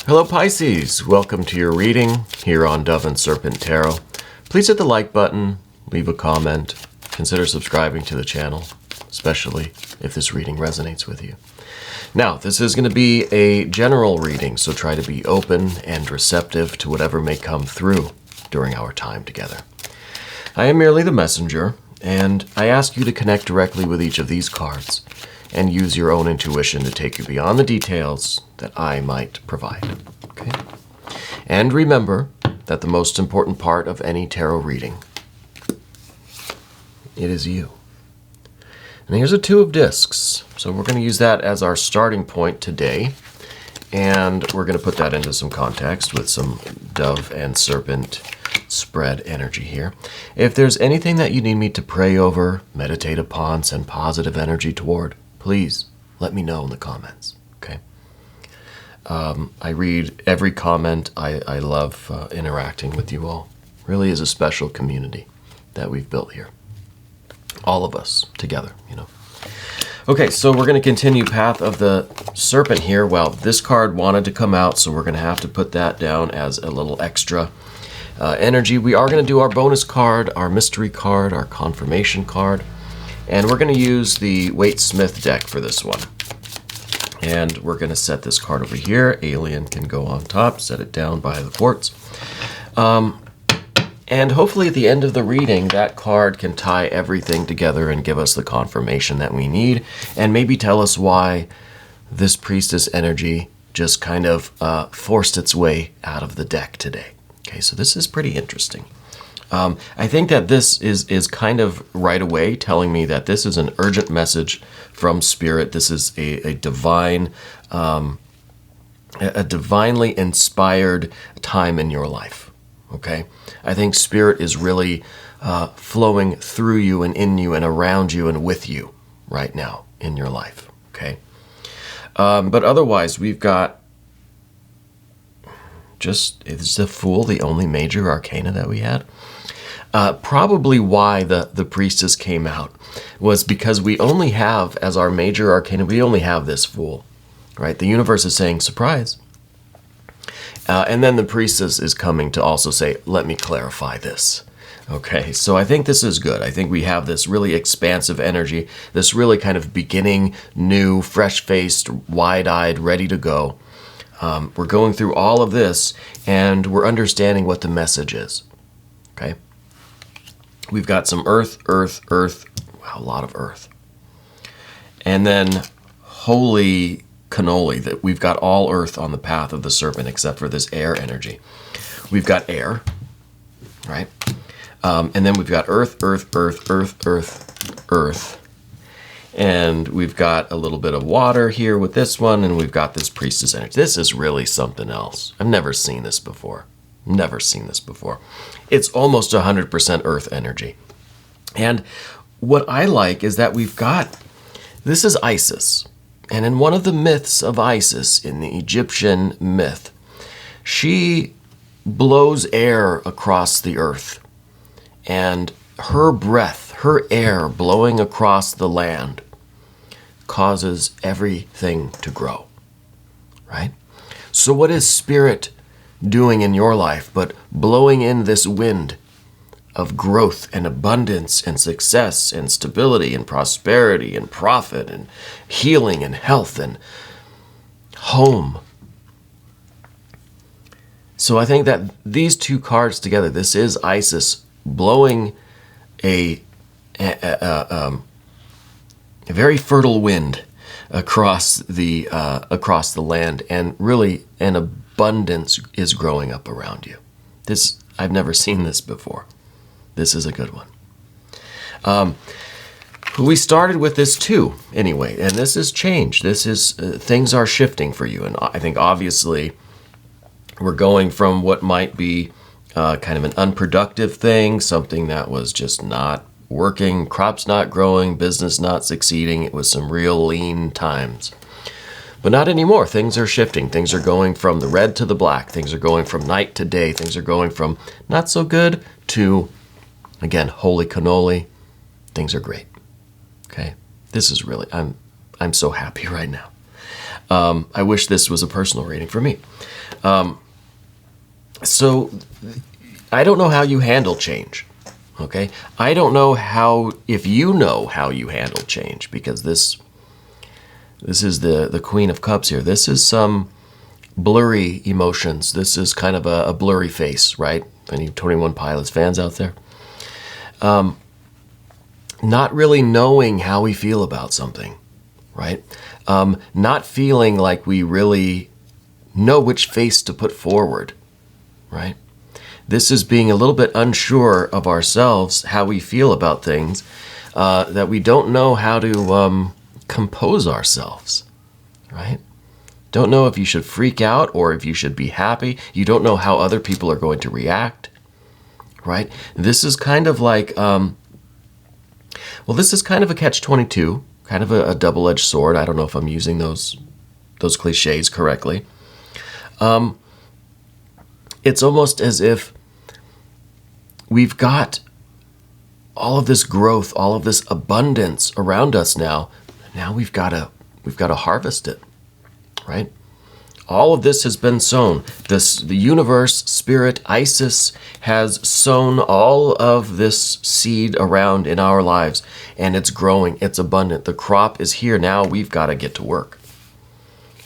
Hello Pisces, welcome to your reading here on Dove and Serpent Tarot. Please hit the like button, leave a comment, consider subscribing to the channel, especially if this reading resonates with you. Now, this is going to be a general reading, so try to be open and receptive to whatever may come through during our time together. I am merely the messenger, and I ask you to connect directly with each of these cards and use your own intuition to take you beyond the details that I might provide. Okay? And remember that the most important part of any tarot reading, it is you. And here's a Two of Discs. So we're going to use that as our starting point today. And we're going to put that into some context with some Dove and Serpent spread energy here. If there's anything that you need me to pray over, meditate upon, send positive energy toward, please let me know in the comments, okay? I read every comment. I love interacting with you all. Really is a special community that we've built here. All of us together, you know. Okay, so we're going to continue Path of the Serpent here. Well, this card wanted to come out, so we're going to have to put that down as a little extra energy. We are going to do our bonus card, our mystery card, our confirmation card. And we're going to use the Waite-Smith deck for this one. And we're going to set this card over here. Alien can go on top, set it down by the quartz. And hopefully at the end of the reading, that card can tie everything together and give us the confirmation that we need. And maybe tell us why this priestess energy just kind of forced its way out of the deck today. Okay, so this is pretty interesting. I think that this is kind of right away telling me that this is an urgent message from Spirit. This is a divine, a divinely inspired time in your life, okay? I think Spirit is really flowing through you and in you and around you and with you right now in your life, okay? But otherwise, we've got is the Fool the only major arcana that we had? Probably why the Priestess came out was because we only have, as our major arcana, we only have this Fool, right? The universe is saying, surprise. And then the Priestess is coming to also say, let me clarify this. Okay, so I think this is good. I think we have this really expansive energy, this really kind of beginning, new, fresh-faced, wide-eyed, ready to go. We're going through all of this, and we're understanding what the message is, okay? We've got some earth, earth, earth, wow, a lot of earth. And then holy cannoli, that we've got all earth on the path of the serpent except for this air energy. We've got air, right? And then we've got earth, earth, earth, earth, earth, earth. And we've got a little bit of water here with this one, and we've got this priestess energy. This is really something else. I've never seen this before. Never seen this before. It's almost 100% earth energy. And what I like is that we've got, this is Isis. And in one of the myths of Isis, in the Egyptian myth, she blows air across the earth. And her breath, her air blowing across the land causes everything to grow, right? So what is Spirit doing in your life but blowing in this wind of growth and abundance and success and stability and prosperity and profit and healing and health and home? So I think that these two cards together, this is Isis blowing a very fertile wind across the land, and really an abundance is growing up around you. This, I've never seen this before. This is a good one. We started with this too, anyway, and this is change. This is, things are shifting for you, and I think obviously we're going from what might be kind of an unproductive thing, something that was just not working, crops not growing, business not succeeding. It was some real lean times. But not anymore. Things are shifting. Things are going from the red to the black. Things are going from night to day. Things are going from not so good to, again, holy cannoli. Things are great. Okay? This is really, I'm so happy right now. I wish this was a personal reading for me. So I don't know how you handle change. Okay, I don't know if you know how you handle change, because this is the Queen of Cups here. This is some blurry emotions. This is kind of a blurry face, right? Any 21 Pilots fans out there? Not really knowing how we feel about something, right? Not feeling like we really know which face to put forward, right? This is being a little bit unsure of ourselves, how we feel about things, that we don't know how to compose ourselves, right? Don't know if you should freak out or if you should be happy. You don't know how other people are going to react, right? This is kind of like, this is kind of a catch-22, kind of a double-edged sword. I don't know if I'm using those cliches correctly. It's almost as if we've got all of this growth, all of this abundance around us now. Now we've got to harvest it, right? All of this has been sown. The universe, spirit, Isis has sown all of this seed around in our lives, and it's growing, it's abundant. The crop is here. Now we've got to get to work.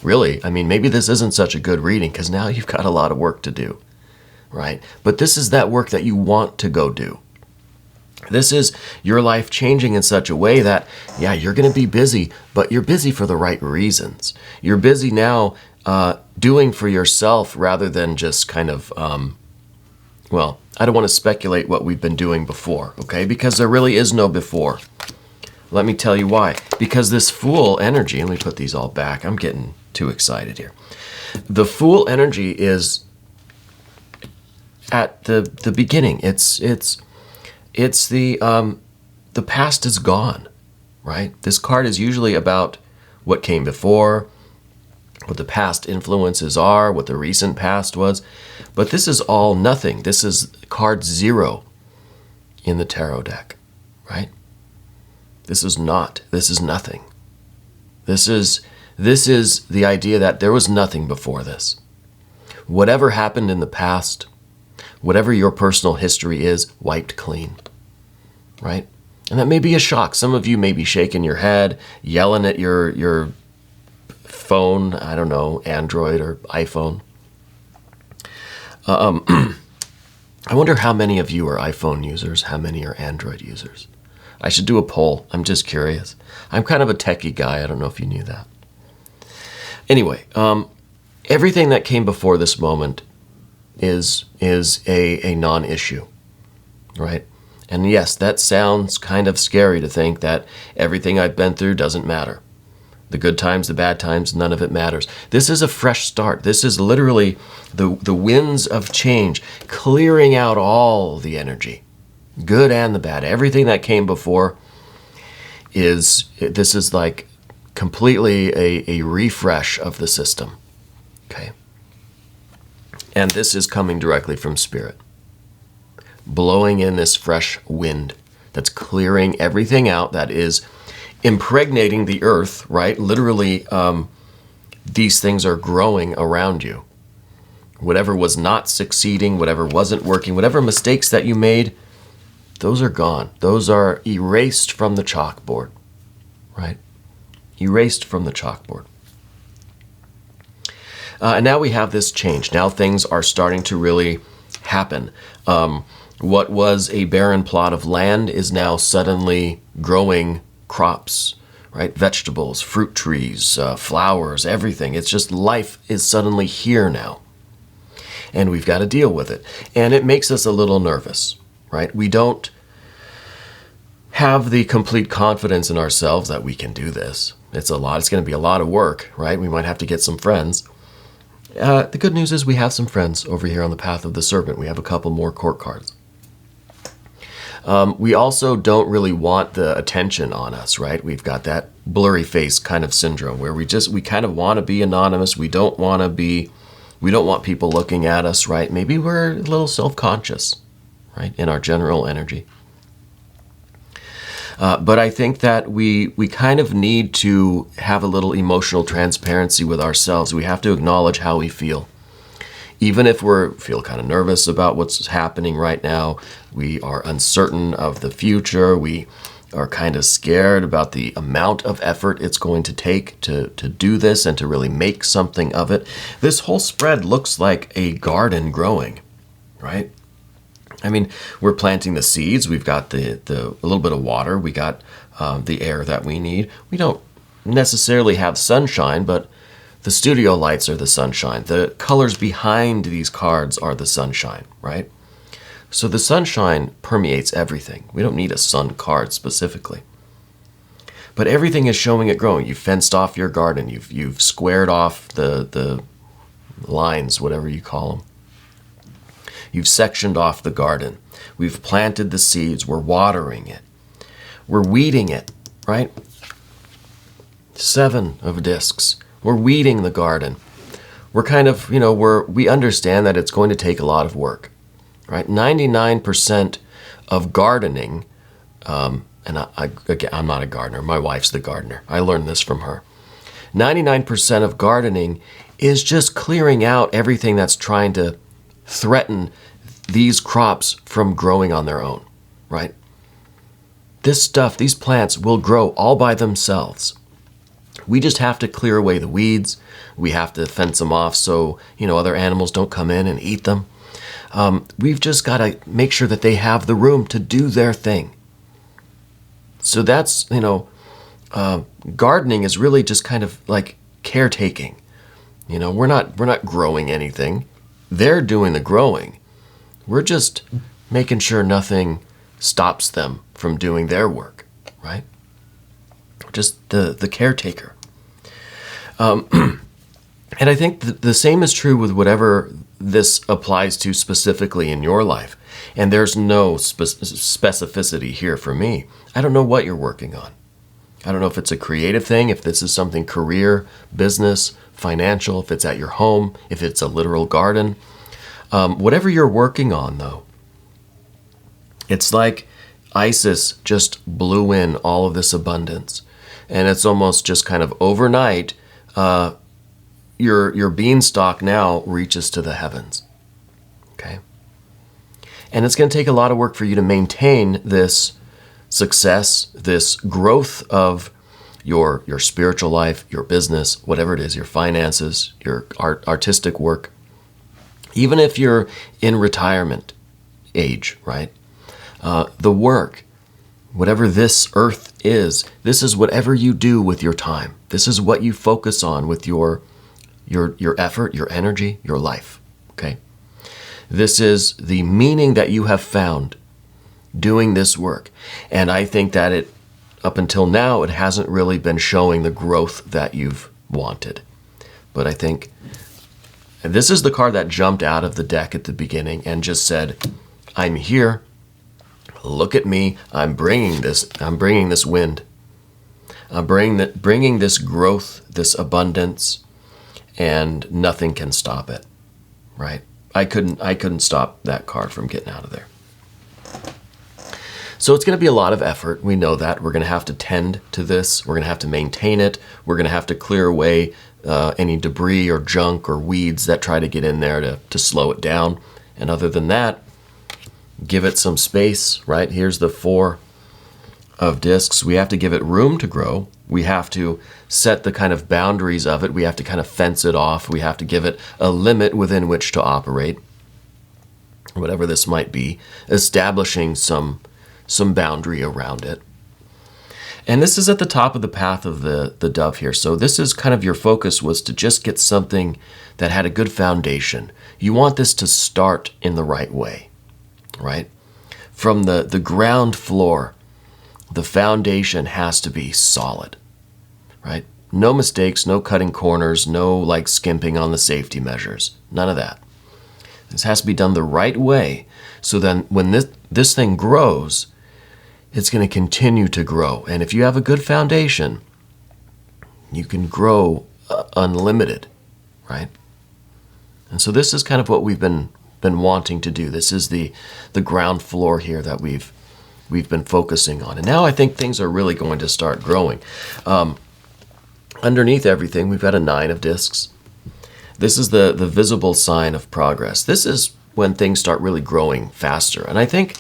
Really, I mean, maybe this isn't such a good reading because now you've got a lot of work to do, right? But this is that work that you want to go do. This is your life changing in such a way that, yeah, you're going to be busy, but you're busy for the right reasons. You're busy now doing for yourself rather than just kind of, I don't want to speculate what we've been doing before, okay? Because there really is no before. Let me tell you why. Because this Fool energy, let me put these all back. I'm getting too excited here. The Fool energy is at the beginning. It's the past is gone, right? This card is usually about what came before, what the past influences are, what the recent past was. But this is all nothing. This is card 0 in the tarot deck, right? This is not. This is nothing. This is the idea that there was nothing before this. Whatever happened in the past, whatever your personal history is, wiped clean, right? And that may be a shock. Some of you may be shaking your head, yelling at your phone, I don't know, Android or iPhone. I wonder how many of you are iPhone users, how many are Android users. I should do a poll. I'm just curious. I'm kind of a techie guy. I don't know if you knew that. Anyway, everything that came before this moment is a non-issue, right? And yes, that sounds kind of scary to think that everything I've been through doesn't matter. The good times, the bad times, none of it matters. This is a fresh start. This is literally the winds of change, clearing out all the energy, good and the bad. Everything that came before this is like completely a refresh of the system, okay? And this is coming directly from Spirit, blowing in this fresh wind that's clearing everything out that is impregnating the earth, right? Literally, these things are growing around you. Whatever was not succeeding, whatever wasn't working, whatever mistakes that you made, those are gone. Those are erased from the chalkboard, right? Erased from the chalkboard. And now we have this change. Now things are starting to really happen. What was a barren plot of land is now suddenly growing crops, right? Vegetables, fruit trees, flowers, everything. It's just life is suddenly here now. And we've got to deal with it. And it makes us a little nervous, right? We don't have the complete confidence in ourselves that we can do this. It's going to be a lot of work, right? We might have to get some friends. The good news is we have some friends over here on the Path of the Serpent. We have a couple more court cards. We also don't really want the attention on us, right? We've got that blurry face kind of syndrome where we kind of want to be anonymous. We don't want people looking at us, right? Maybe we're a little self-conscious, right? In our general energy. But I think that we kind of need to have a little emotional transparency with ourselves. We have to acknowledge how we feel. Even if we feel kind of nervous about what's happening right now, we are uncertain of the future, we are kind of scared about the amount of effort it's going to take to do this and to really make something of it. This whole spread looks like a garden growing, right? I mean, we're planting the seeds, we've got the a little bit of water, we got the air that we need. We don't necessarily have sunshine, but the studio lights are the sunshine. The colors behind these cards are the sunshine, right? So the sunshine permeates everything. We don't need a sun card specifically. But everything is showing it growing. You've fenced off your garden. You've squared off the lines, whatever you call them. You've sectioned off the garden. We've planted the seeds. We're watering it. We're weeding it, right? 7 of discs. We're weeding the garden. We're kind of, we understand that it's going to take a lot of work, right? 99% of gardening, and again, I'm not a gardener. My wife's the gardener. I learned this from her. 99% of gardening is just clearing out everything that's trying to threaten these crops from growing on their own, right? This stuff, these plants will grow all by themselves. We just have to clear away the weeds. We have to fence them off so, other animals don't come in and eat them. We've just got to make sure that they have the room to do their thing. So that's, gardening is really just kind of like caretaking. We're not growing anything. They're doing the growing. We're just making sure nothing stops them from doing their work, right? Just the caretaker. And I think the same is true with whatever this applies to specifically in your life. And there's no specificity here for me. I don't know what you're working on. I don't know if it's a creative thing, if this is something career, business, financial, if it's at your home, if it's a literal garden. Whatever you're working on, though, it's like ISIS just blew in all of this abundance. And it's almost just kind of overnight, your beanstalk now reaches to the heavens, okay? And it's going to take a lot of work for you to maintain this success, this growth of your spiritual life, your business, whatever it is, your finances, your artistic work. Even if you're in retirement age, right? The work, whatever this earth is, this is whatever you do with your time. This is what you focus on with your effort, your energy, your life, okay? This is the meaning that you have found doing this work. And I think that up until now, it hasn't really been showing the growth that you've wanted. But I think this is the card that jumped out of the deck at the beginning and just said, I'm here. Look at me. I'm bringing this wind. I'm bringing this growth, this abundance, and nothing can stop it, right? I couldn't stop that card from getting out of there. So it's going to be a lot of effort. We know that. We're going to have to tend to this. We're going to have to maintain it. We're going to have to clear away any debris or junk or weeds that try to get in there to slow it down. And other than that, give it some space, right? Here's the 4 of discs. We have to give it room to grow. We have to set the kind of boundaries of it. We have to kind of fence it off. We have to give it a limit within which to operate, whatever this might be, establishing some boundary around it. And this is at the top of the path of the dove here. So this is kind of your focus was to just get something that had a good foundation. You want this to start in the right way, right? From the ground floor, the foundation has to be solid, right? No mistakes, no cutting corners, no skimping on the safety measures, none of that. This has to be done the right way. So then when this thing grows, it's going to continue to grow. And if you have a good foundation, you can grow unlimited, right? And so this is kind of what we've been wanting to do. This is the ground floor here that we've we've been focusing on. And now I think things are really going to start growing. Underneath everything, we've got a 9 of discs. This is the visible sign of progress. This is when things start really growing faster. And I think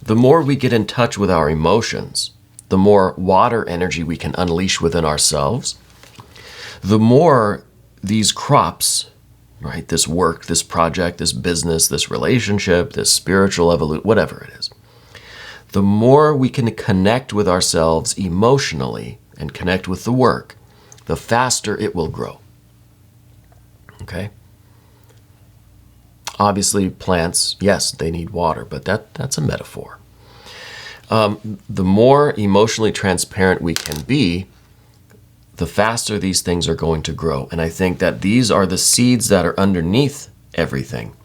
the more we get in touch with our emotions, the more water energy we can unleash within ourselves, the more these crops, right, this work, this project, this business, this relationship, this spiritual evolution, whatever it is, the more we can connect with ourselves emotionally and connect with the work, the faster it will grow. Okay? Obviously, plants, yes, they need water, but that's a metaphor. The more emotionally transparent we can be, the faster these things are going to grow. And I think that these are the seeds that are underneath everything.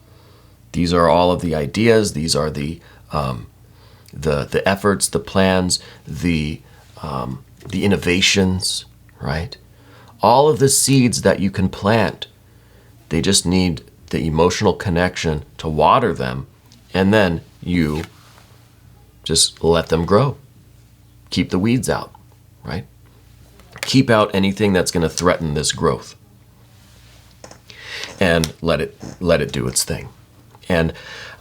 These are all of the ideas. These are the efforts, the plans, the innovations, right? All of the seeds that you can plant, they just need the emotional connection to water them, and then you just let them grow. Keep the weeds out, right? Keep out anything that's going to threaten this growth, and let it do its thing. And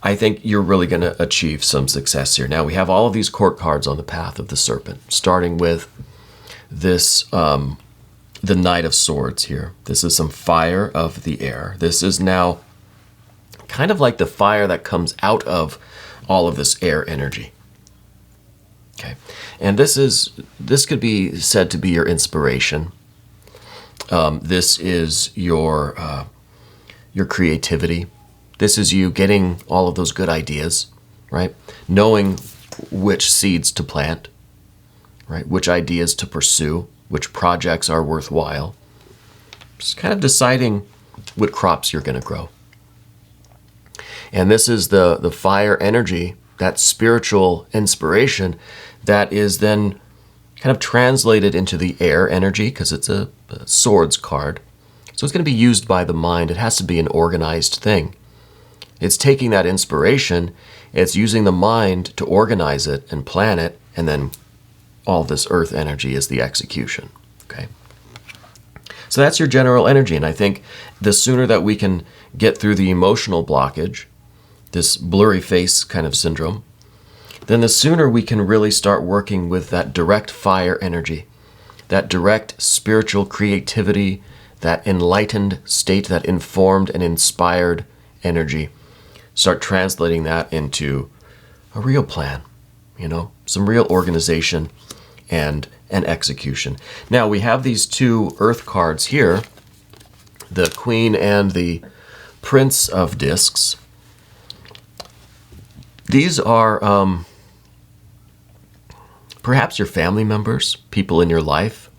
I think you're really going to achieve some success here. Now we have all of these court cards on the path of the serpent, starting with this, the Knight of Swords here. This is some fire of the air. This is now kind of like the fire that comes out of all of this air energy. Okay, and this could be said to be your inspiration. This is your creativity. This is you getting all of those good ideas, right? Knowing which seeds to plant, right? Which ideas to pursue, which projects are worthwhile. Just kind of deciding what crops you're going to grow. And this is the fire energy, that spiritual inspiration that is then kind of translated into the air energy, because it's a swords card. So it's going to be used by the mind. It has to be an organized thing. It's taking that inspiration, it's using the mind to organize it and plan it, and then all this earth energy is the execution. Okay? So that's your general energy, and I think the sooner that we can get through the emotional blockage, this blurry face kind of syndrome, then the sooner we can really start working with that direct fire energy, that direct spiritual creativity, that enlightened state, that informed and inspired energy. Start translating that into a real plan, some real organization and an execution. Now we have these two earth cards here, the Queen and the Prince of Discs. These are perhaps your family members, people in your life.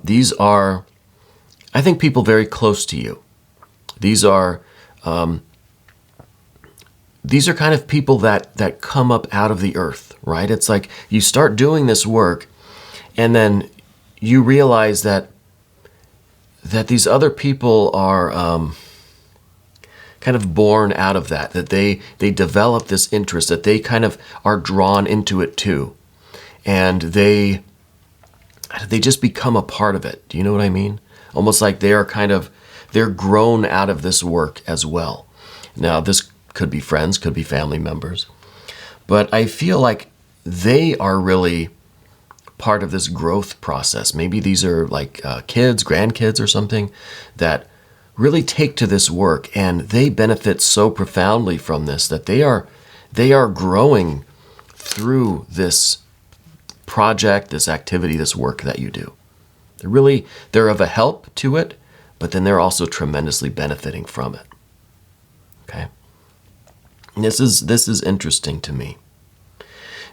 These are, I think, people very close to you. These are kind of people that come up out of the earth, right? It's like you start doing this work, and then you realize that these other people are kind of born out of that they develop this interest, that they kind of are drawn into it too, and they just become a part of it. Do you know what I mean? Almost like they're grown out of this work as well. Now, this could be friends, could be family members, but I feel like they are really part of this growth process. Maybe these are like kids, grandkids or something that really take to this work, and they benefit so profoundly from this that they are growing through this project, this activity, this work that you do. They're of a help to it, but then they're also tremendously benefiting from it. Okay? And this is interesting to me,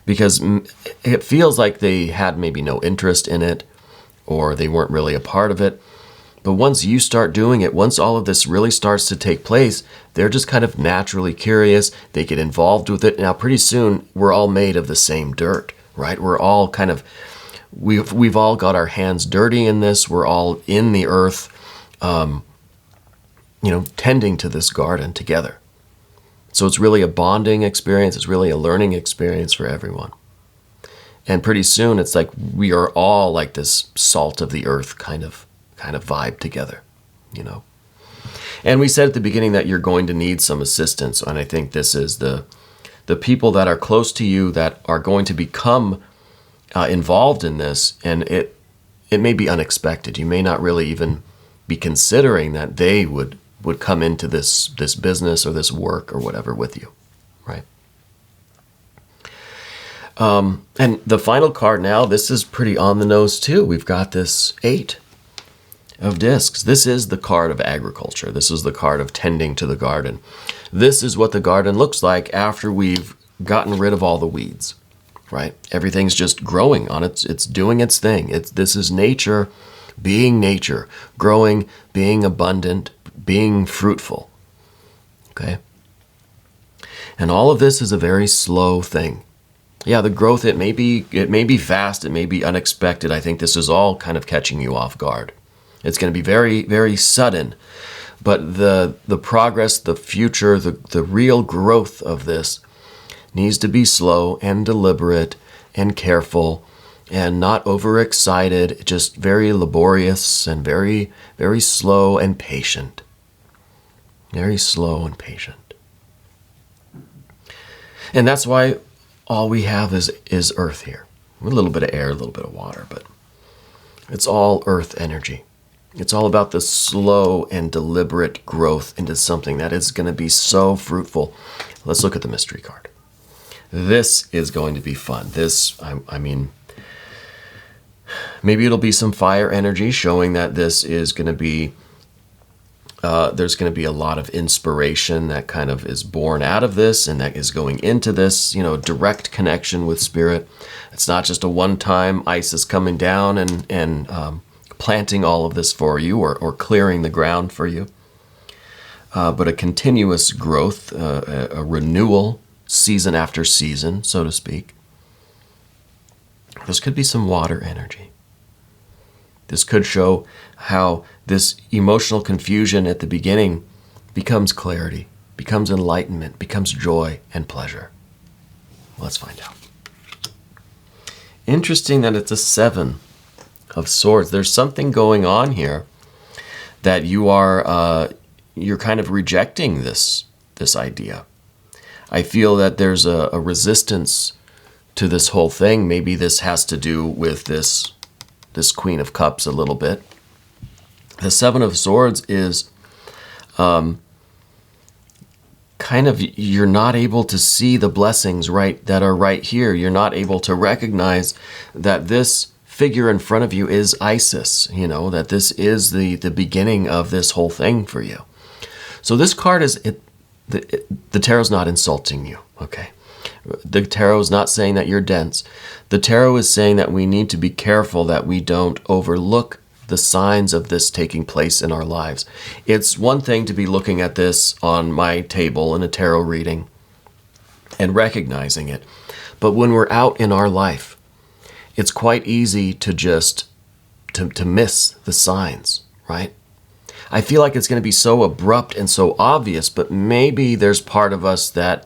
because it feels like they had maybe no interest in it, or they weren't really a part of it. But once you start doing it, once all of this really starts to take place, they're just kind of naturally curious. They get involved with it. Now, pretty soon, we're all made of the same dirt, right? We're all kind of, we've all got our hands dirty in this. We're all in the earth, tending to this garden together. So it's really a bonding experience. It's really a learning experience for everyone. And pretty soon it's like we are all like this salt of the earth kind of vibe together, you know. And we said at the beginning that you're going to need some assistance. And I think this is the people that are close to you that are going to become involved in this. And it may be unexpected. You may not really even be considering that they would come into this business or this work or whatever with you, right? And the final card now, this is pretty on the nose too. We've got this 8 of discs. This is the card of agriculture. This is the card of tending to the garden. This is what the garden looks like after we've gotten rid of all the weeds, right? Everything's just growing on it's doing its thing. This is nature, growing, being abundant, being fruitful, okay? And all of this is a very slow thing. Yeah, the growth, it may be fast, it may be unexpected. I think this is all kind of catching you off guard. It's going to be very, very sudden, but the progress, the future, the real growth of this needs to be slow and deliberate and careful and not overexcited, just very laborious and very, very slow and patient. Very slow and patient. And that's why all we have is earth here. A little bit of air, a little bit of water, but it's all earth energy. It's all about the slow and deliberate growth into something that is going to be so fruitful. Let's look at the mystery card. This is going to be fun. This, I mean, maybe it'll be some fire energy showing that this is going to be, there's going to be a lot of inspiration that kind of is born out of this and that is going into this, you know, direct connection with spirit. It's not just a one-time Isis coming down and planting all of this for you or clearing the ground for you, but a continuous growth, a renewal season after season, so to speak. This could be some water energy. This could show how this emotional confusion at the beginning becomes clarity, becomes enlightenment, becomes joy and pleasure. Let's find out. Interesting that it's a 7 of Swords. There's something going on here that you are you're kind of rejecting this idea. I feel that there's a resistance to this whole thing. Maybe this has to do with this Queen of Cups a little bit. The 7 of Swords is kind of, you're not able to see the blessings that are right here. You're not able to recognize that this figure in front of you is Isis, you know, that this is the beginning of this whole thing for you. So this card is, the tarot's not insulting you, okay? The tarot is not saying that you're dense. The tarot is saying that we need to be careful that we don't overlook the signs of this taking place in our lives. It's one thing to be looking at this on my table in a tarot reading and recognizing it. But when we're out in our life, it's quite easy to just to miss the signs, right? I feel like it's going to be so abrupt and so obvious, but maybe there's part of us that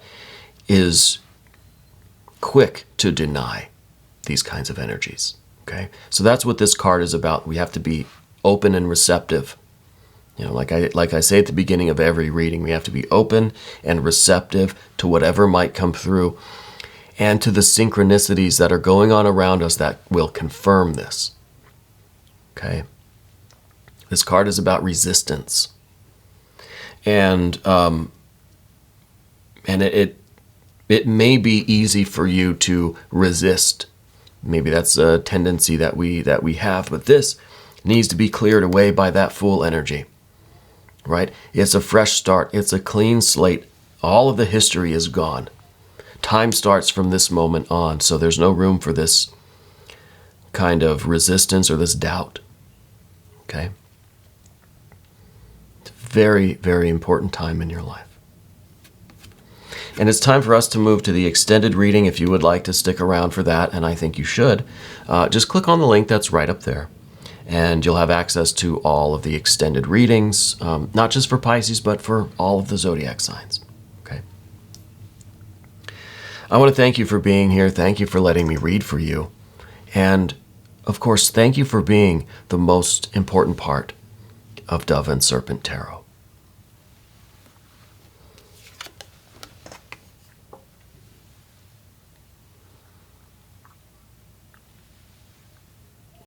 is quick to deny these kinds of energies. Okay, so that's what this card is about. We have to be open and receptive. You know, like I say at the beginning of every reading, we have to be open and receptive to whatever might come through and to the synchronicities that are going on around us that will confirm this. Okay, this card is about resistance, and it may be easy for you to resist. Maybe that's a tendency that we have, but this needs to be cleared away by that Fool energy, right? It's a fresh start. It's a clean slate. All of the history is gone. Time starts from this moment on, so there's no room for this kind of resistance or this doubt, okay? It's a very, very important time in your life. And it's time for us to move to the extended reading. If you would like to stick around for that, and I think you should, just click on the link that's right up there. And you'll have access to all of the extended readings, not just for Pisces, but for all of the zodiac signs. Okay. I want to thank you for being here. Thank you for letting me read for you. And, of course, thank you for being the most important part of Dove and Serpent Tarot.